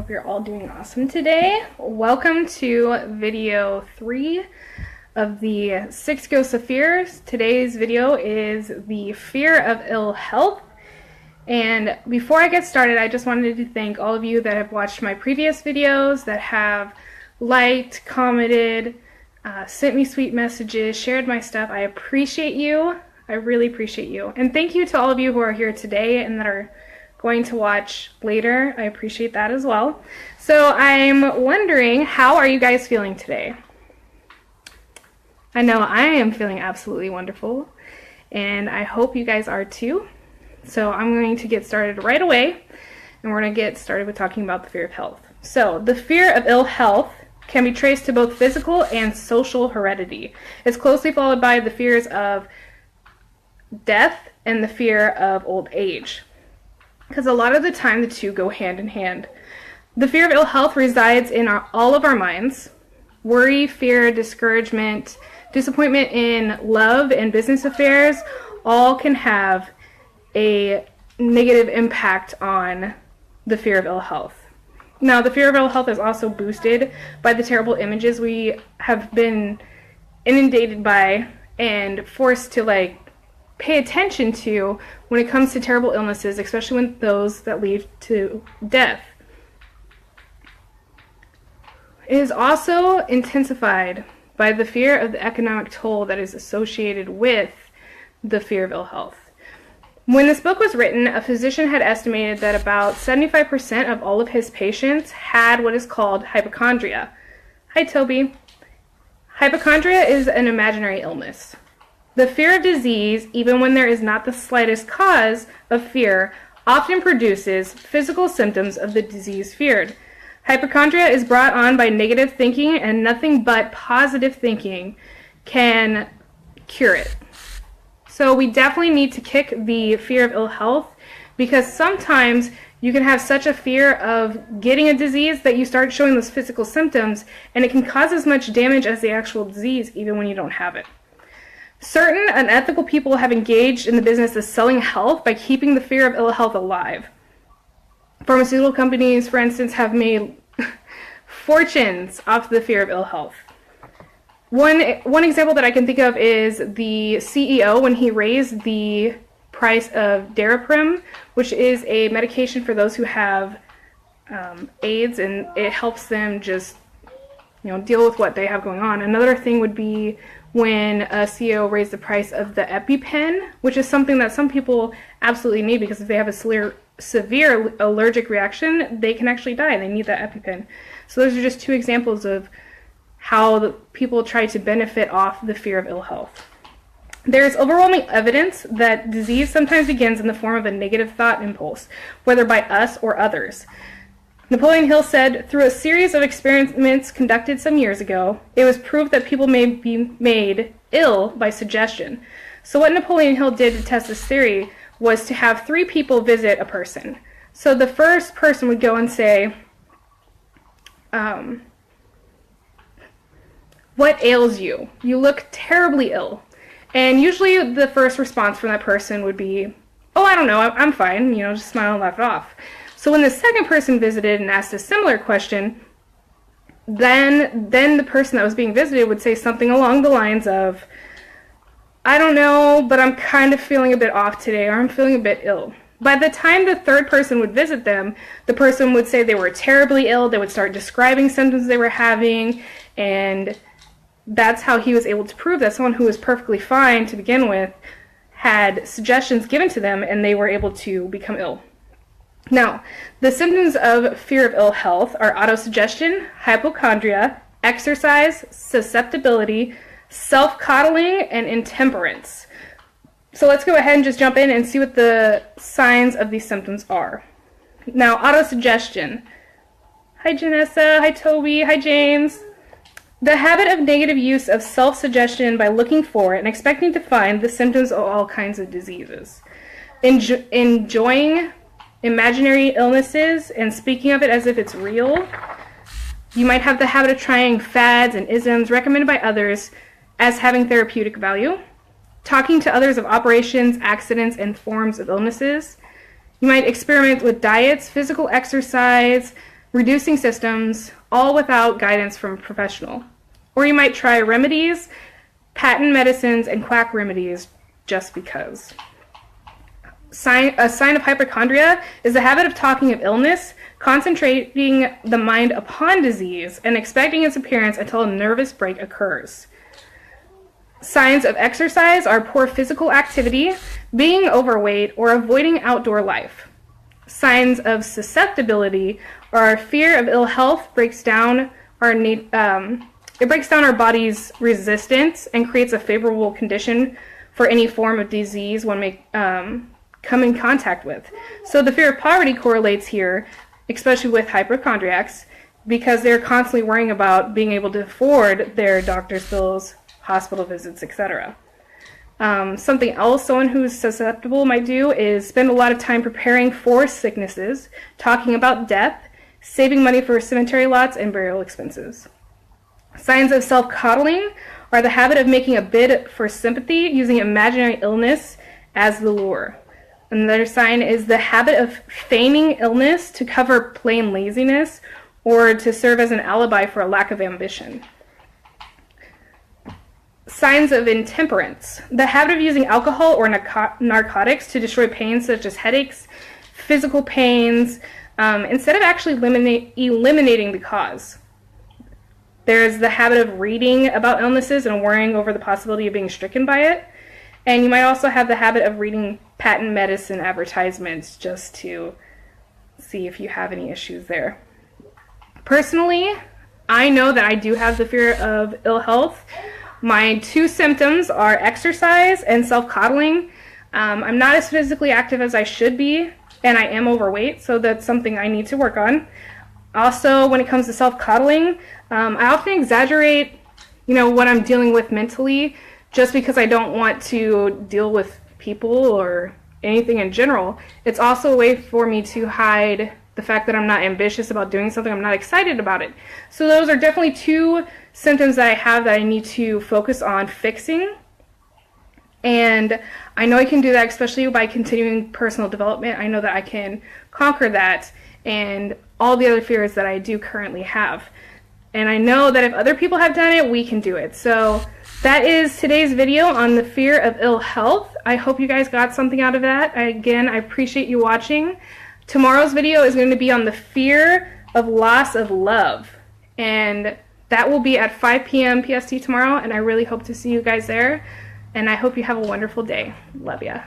hope you're all doing awesome today. Welcome to video 3 of the 6 Ghosts of Fear. Today's video is the fear of ill health. And before I get started, I just wanted to thank all of you that have watched my previous videos, that have liked, commented, sent me sweet messages, shared my stuff. I appreciate you. I really appreciate you. And thank you to all of you who are here today and that are going to watch later. I appreciate that as well. So I'm wondering, how are you guys feeling today? I know I am feeling absolutely wonderful, and I hope you guys are too. So I'm going to get started right away, and we're going to get started with talking about the fear of health. So the fear of ill health can be traced to both physical and social heredity. It's closely followed by the fears of death and the fear of old age, because a lot of the time the two go hand in hand. The fear of ill health resides in all of our minds. Worry, fear, discouragement, disappointment in love and business affairs all can have a negative impact on the fear of ill health. Now, the fear of ill health is also boosted by the terrible images we have been inundated by and forced to pay attention to when it comes to terrible illnesses, especially when those that lead to death. It is also intensified by the fear of the economic toll that is associated with the fear of ill health. When this book was written, a physician had estimated that about 75% of all of his patients had what is called hypochondria. Hi, Toby. Hypochondria is an imaginary illness. The fear of disease, even when there is not the slightest cause of fear, often produces physical symptoms of the disease feared. Hypochondria is brought on by negative thinking, and nothing but positive thinking can cure it. So we definitely need to kick the fear of ill health, because sometimes you can have such a fear of getting a disease that you start showing those physical symptoms, and it can cause as much damage as the actual disease even when you don't have it. Certain unethical people have engaged in the business of selling health by keeping the fear of ill health alive. Pharmaceutical companies, for instance, have made fortunes off the fear of ill health. One example that I can think of is the CEO when he raised the price of Daraprim, which is a medication for those who have AIDS, and it helps them just deal with what they have going on. Another thing would be when a CEO raised the price of the EpiPen, which is something that some people absolutely need, because if they have a severe allergic reaction, they can actually die. They need that EpiPen. So those are just two examples of how the people try to benefit off the fear of ill health. There is overwhelming evidence that disease sometimes begins in the form of a negative thought impulse, whether by us or others. Napoleon Hill said, "Through a series of experiments conducted some years ago, it was proved that people may be made ill by suggestion." So what Napoleon Hill did to test this theory was to have 3 people visit a person. So the first person would go and say, "What ails you? You look terribly ill." And usually the first response from that person would be, "Oh, I don't know, I'm fine," just smile and laugh it off. So when the second person visited and asked a similar question, then the person that was being visited would say something along the lines of, "I don't know, but I'm kind of feeling a bit off today," or "I'm feeling a bit ill." By the time the third person would visit them, the person would say they were terribly ill. They would start describing symptoms they were having, and that's how he was able to prove that someone who was perfectly fine to begin with had suggestions given to them, and they were able to become ill. Now, the symptoms of fear of ill health are autosuggestion, hypochondria, exercise, susceptibility, self-coddling, and intemperance. So let's go ahead and just jump in and see what the signs of these symptoms are. Now, autosuggestion. Hi, Janessa. Hi, Toby. Hi, James. The habit of negative use of self-suggestion by looking for and expecting to find the symptoms of all kinds of diseases. Enjoying imaginary illnesses and speaking of it as if it's real. You might have the habit of trying fads and isms recommended by others as having therapeutic value. Talking to others of operations, accidents, and forms of illnesses. You might experiment with diets, physical exercise, reducing systems, all without guidance from a professional. Or you might try remedies, patent medicines, and quack remedies just because. A sign of hypochondria is the habit of talking of illness, concentrating the mind upon disease, and expecting its appearance until a nervous break occurs. Signs of exercise are poor physical activity, being overweight, or avoiding outdoor life. Signs of susceptibility are fear of ill health breaks down our body's resistance and creates a favorable condition for any form of disease one may come in contact with. So the fear of poverty correlates here, especially with hypochondriacs, because they're constantly worrying about being able to afford their doctor's bills, hospital visits, etc. Something else someone who's susceptible might do is spend a lot of time preparing for sicknesses, talking about death, saving money for cemetery lots, and burial expenses. Signs of self-coddling are the habit of making a bid for sympathy using imaginary illness as the lure. Another sign is the habit of feigning illness to cover plain laziness or to serve as an alibi for a lack of ambition. Signs of intemperance. The habit of using alcohol or narcotics to destroy pains such as headaches, physical pains, instead of actually eliminating the cause. There's the habit of reading about illnesses and worrying over the possibility of being stricken by it. And you might also have the habit of reading patent medicine advertisements just to see if you have any issues there. Personally, I know that I do have the fear of ill health. My two symptoms are exercise and self-coddling. I'm not as physically active as I should be, and I am overweight, so that's something I need to work on. Also, when it comes to self-coddling, I often exaggerate, what I'm dealing with mentally, just because I don't want to deal with people or anything in general. It's also a way for me to hide the fact that I'm not ambitious about doing something, I'm not excited about it. So those are definitely two symptoms that I have that I need to focus on fixing. And I know I can do that, especially by continuing personal development. I know that I can conquer that and all the other fears that I do currently have. And I know that if other people have done it, we can do it. So that is today's video on the fear of ill health. I hope you guys got something out of that. Again, I appreciate you watching. Tomorrow's video is going to be on the fear of loss of love. And that will be at 5 p.m. PST tomorrow. And I really hope to see you guys there. And I hope you have a wonderful day. Love ya.